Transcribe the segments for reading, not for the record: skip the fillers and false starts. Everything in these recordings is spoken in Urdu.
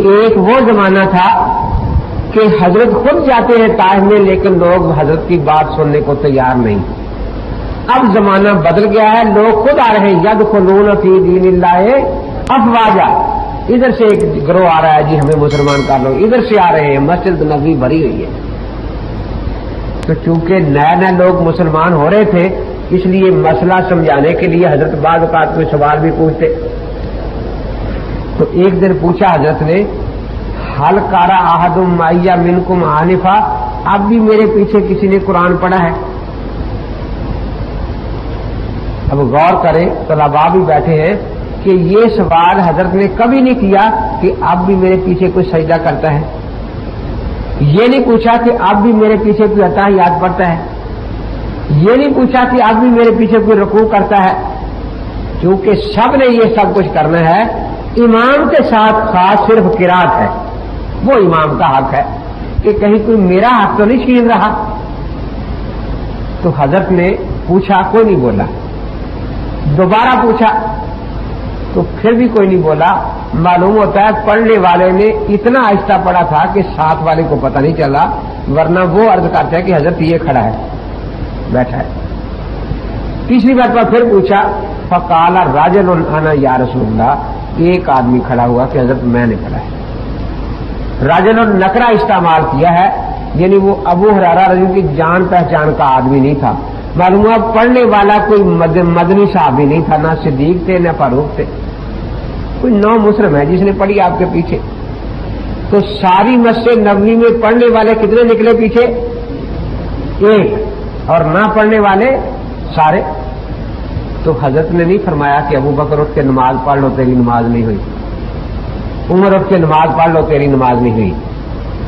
ایک وہ زمانہ تھا کہ حضرت خود جاتے ہیں طائف میں، لیکن لوگ حضرت کی بات سننے کو تیار نہیں۔ اب زمانہ بدل گیا ہے، لوگ خود آ رہے ہیں، یدخلون فی دین اللہ افواجا۔ ادھر سے ایک گروہ آ رہا ہے، جی ہمیں مسلمان کر لو، ادھر سے آ رہے ہیں، مسجد نبوی بھری ہوئی ہے۔ تو چونکہ نئے نئے لوگ مسلمان ہو رہے تھے، اس لیے مسئلہ سمجھانے کے لیے حضرت بعض اوقات کوئی سوال بھی پوچھتے۔ تو ایک دن پوچھا حضرت نے، حل کارا احد معی منکم آنفا، اب بھی میرے پیچھے کسی نے قرآن پڑھا ہے؟ اب غور کریں، طلباء بھی بیٹھے ہیں کہ یہ سوال حضرت نے کبھی نہیں کیا کہ اب بھی میرے پیچھے کوئی سجدہ کرتا ہے، یہ نہیں پوچھا کہ اب بھی میرے پیچھے کوئی اتحیات پڑھتا ہے، یہ نہیں پوچھا کہ اب بھی میرے پیچھے کوئی رکوع کرتا ہے۔ کیونکہ سب نے یہ سب کچھ کرنا ہے، امام کے ساتھ خاص صرف قرات ہے، وہ امام کا حق ہے کہ کہیں کوئی میرا حق تو نہیں چھین رہا۔ تو حضرت نے پوچھا، کوئی نہیں بولا، دوبارہ پوچھا تو پھر بھی کوئی نہیں بولا۔ معلوم ہوتا ہے پڑھنے والے نے اتنا آہستہ پڑھا تھا کہ ساتھ والے کو پتہ نہیں چلا، ورنہ وہ عرض کرتا ہے کہ حضرت یہ کھڑا ہے، بیٹھا ہے۔ تیسری بار پر پھر پوچھا، فقال رجل انا یا رسول اللہ، ایک آدمی کھڑا ہوا کہ حضرت میں نے کھڑا ہے۔ رجل نکرہ استعمال کیا ہے، یعنی وہ ابو ہریرہ رضی اللہ عنہ کی جان پہچان کا آدمی نہیں تھا۔ معلوم ہوا پڑھنے والا کوئی مدنی صحابی نہیں تھا، نہ صدیق تھے نہ فاروق تھے، کوئی نو مسلم ہے جس نے پڑھی آپ کے پیچھے۔ تو ساری مسجد نبوی میں پڑھنے والے کتنے نکلے پیچھے؟ ایک، اور نہ پڑھنے والے سارے۔ تو حضرت نے نہیں فرمایا کہ ابو بکر اٹھ کے نماز پڑھ لو تیری نماز نہیں ہوئی، عمر اٹھ کے نماز پڑھ لو تیری نماز نہیں ہوئی۔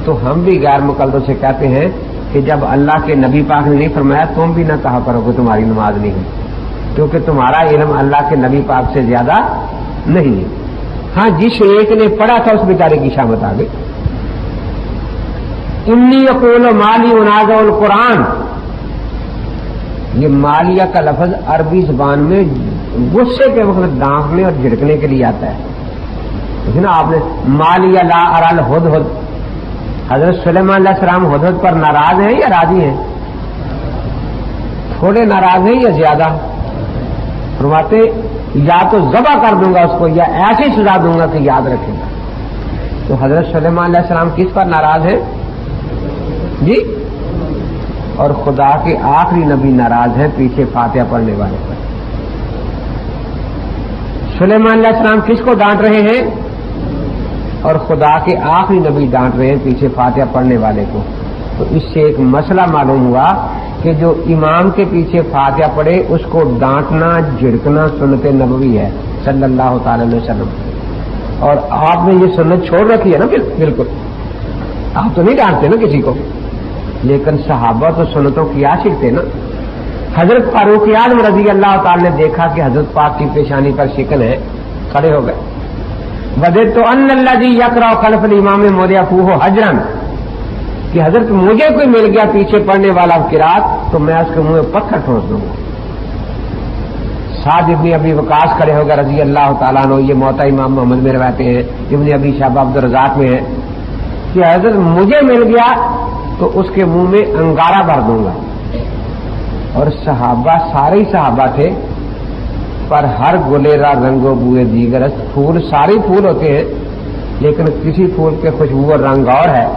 تو ہم بھی غیر مقلدوں سے کہتے ہیں کہ جب اللہ کے نبی پاک نے نہیں فرمایا، تم بھی نہ کہا کرو کہ تمہاری نماز نہیں ہوئی، کیونکہ تمہارا علم اللہ کے نبی پاک سے زیادہ نہیں ہے۔ ہاں، جس ایک نے پڑھا تھا اس بیچارے کی شامت آ گئی۔ انی یقول مالی انازع القرآن، یہ مالیہ کا لفظ عربی زبان میں غصے کے وقت ڈانٹنے اور جھڑکنے کے لیے آتا ہے نا۔ آپ نے مالیہ لا ارى الہدہد، حضرت سلیمان علیہ السلام ہدہد پر ناراض ہیں یا راضی ہیں؟ تھوڑے ناراض ہیں یا زیادہ؟ فرماتے یا تو ذبح کر دوں گا اس کو، یا ایسی سزا دوں گا کہ یاد رکھے گا۔ تو حضرت سلیمان علیہ السلام کس پر ناراض ہیں جی؟ اور خدا کے آخری نبی ناراض ہیں پیچھے فاتحہ پڑھنے والے پر۔ سلیمان علیہ السلام کس کو ڈانٹ رہے ہیں؟ اور خدا کے آخری نبی ڈانٹ رہے ہیں پیچھے فاتحہ پڑھنے والے کو۔ تو اس سے ایک مسئلہ معلوم ہوا کہ جو امام کے پیچھے فاتحہ پڑھے اس کو ڈانٹنا جھڑکنا سنت نبوی ہے صلی اللہ تعالی علیہ وسلم۔ اور آپ نے یہ سنت چھوڑ رکھی ہے نا، بالکل آپ تو نہیں ڈانٹتے نا کسی کو، لیکن صحابہ تو سنتوں کی عاشق تھے نا۔ حضرت فاروق اعظم رضی اللہ تعالی نے دیکھا کہ حضرت پاک کی پیشانی پر شکن ہے، کھڑے ہو گئے۔ وجدت ان الذی یقرأ خلف الامام مضیفوہ حجرا، کہ حضرت مجھے کوئی مل گیا پیچھے پڑھنے والا قرات تو میں اس کے منہ میں پتھر ٹھونس دوں گا۔ سعد ابن ابی وقاص کھڑے ہو گئے رضی اللہ تعالیٰ عنہ، یہ موطا امام محمد میں روایتیں ہیں، ابن ابی شیبہ عبد الرزاق میں ہے کہ حضرت مجھے مل گیا تو اس کے منہ میں انگارہ بھر دوں گا۔ اور صحابہ سارے ہی صحابہ تھے، پر ہر گلیرا رنگ و بوئے دیگرست، پھول سارے پھول ہوتے ہیں لیکن کسی پھول کے خوشبو اور رنگ اور ہے۔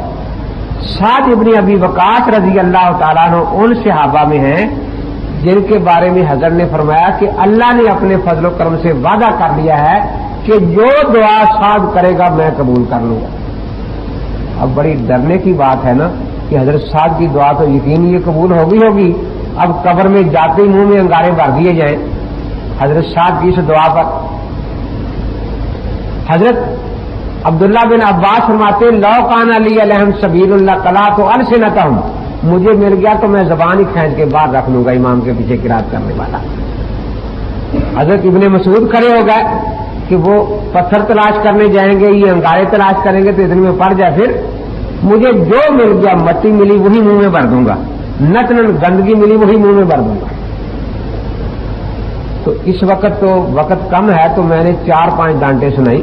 سعد ابن ابی وقاص رضی اللہ تعالیٰ عنہ ان صحابہ میں ہیں جن کے بارے میں حضرت نے فرمایا کہ اللہ نے اپنے فضل و کرم سے وعدہ کر لیا ہے کہ جو دعا سعد کرے گا میں قبول کر لوں گا۔ اب بڑی ڈرنے کی بات ہے نا کہ حضرت سعد کی دعا تو یقینی یہ قبول ہوگی، اب قبر میں جاتے ہی منہ میں انگارے بھر دیے جائیں حضرت سعد کی اس دعا پر۔ حضرت عبداللہ بن عباس فرماتے لو کان علی علیہم سبیل اللہ قلعت السنتہم، مجھے مل گیا تو میں زبان ہی کھینچ کے باہر رکھ لوں گا امام کے پیچھے قرات کرنے والا۔ حضرت ابن مسعود کھڑے ہو گئے کہ وہ پتھر تلاش کرنے جائیں گے، یہ انگارے تلاش کریں گے تو اتنے میں پڑ جائے، پھر مجھے جو مل گیا مٹی ملی وہی منہ میں بھر دوں گا، نتن گندگی ملی وہی منہ میں بھر دوں گا۔ تو اس وقت تو وقت کم ہے تو میں نے 4-5 ڈانٹیں سنائی